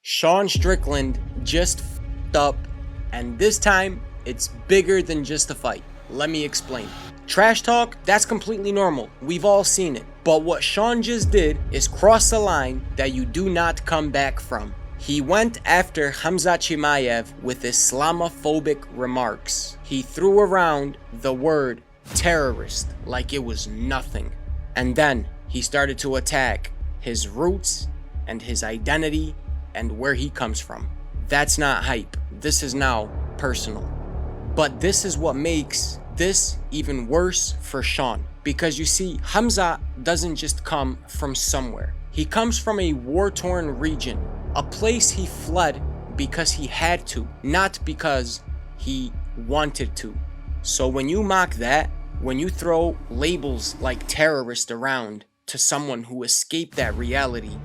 Sean Strickland just f***ed up, and this time it's bigger than just a fight. Let me explain. Trash talk, that's completely normal. We've all seen it. But what Sean just did is cross a line that you do not come back from. He went after Hamza Chimaev with Islamophobic remarks. He threw around the word terrorist like it was nothing. And then he started to attack his roots and his identity and where he comes from. That's not hype. This is now personal. But this is what makes this even worse for Sean. Because you see, Hamza doesn't just come from somewhere. He comes from a war-torn region, a place he fled because he had to, not because he wanted to. So when you mock that, when you throw labels like terrorist around to someone who escaped that reality,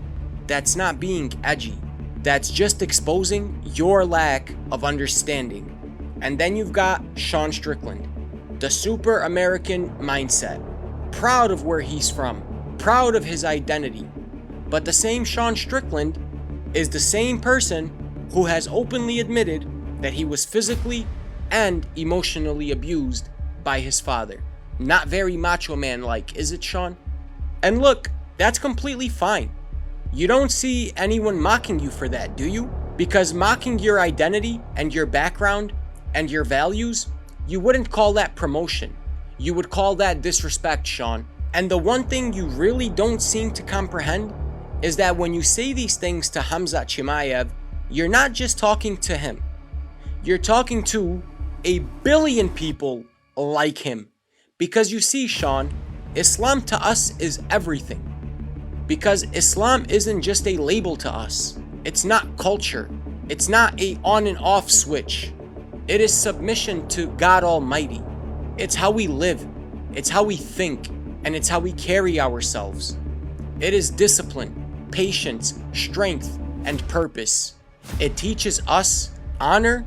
that's not being edgy. That's just exposing your lack of understanding. And then you've got Sean Strickland, the super American mindset, proud of where he's from, proud of his identity. But the same Sean Strickland is the same person who has openly admitted that he was physically and emotionally abused by his father. Not very macho man-like, is it, Sean? And look, that's completely fine. You don't see anyone mocking you for that, do you? Because mocking your identity and your background and your values, you wouldn't call that promotion. You would call that disrespect, Sean. And the one thing you really don't seem to comprehend is that when you say these things to Hamza Chimaev, you're not just talking to him. You're talking to a billion people like him. Because you see, Sean, Islam to us is everything. Because Islam isn't just a label to us. It's not culture. It's not a on and off switch. It is submission to God Almighty. It's how we live. It's how we think. And it's how we carry ourselves. It is discipline, patience, strength, and purpose. It teaches us honor.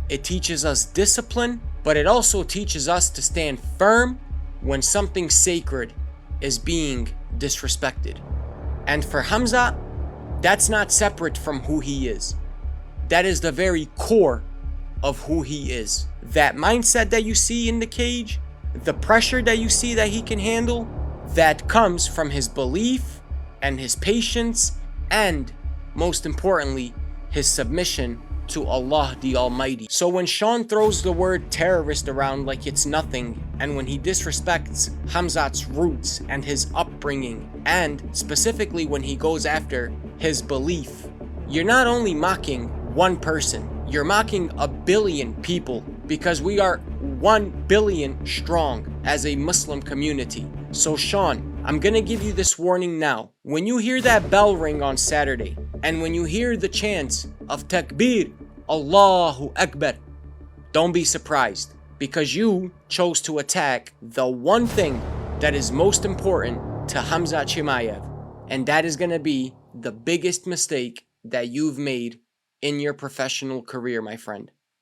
It teaches us discipline. But it also teaches us to stand firm when something sacred is being disrespected. And for Hamza, that's not separate from who he is. That is the very core of who he is. That mindset that you see in the cage, the pressure that you see that he can handle, that comes from his belief and his patience and, most importantly, his submission to Allah the Almighty. So when Sean throws the word terrorist around like it's nothing, and when he disrespects Hamza's roots and his upbringing, and specifically when he goes after his belief, you're not only mocking one person, you're mocking a billion people, because we are 1 billion strong as a Muslim community. So Sean, I'm gonna give you this warning now. When you hear that bell ring on Saturday, and when you hear the chants of Takbir, Allahu Akbar, don't be surprised, because you chose to attack the one thing that is most important to Hamza Chimaev, and that is gonna be the biggest mistake that you've made in your professional career, my friend.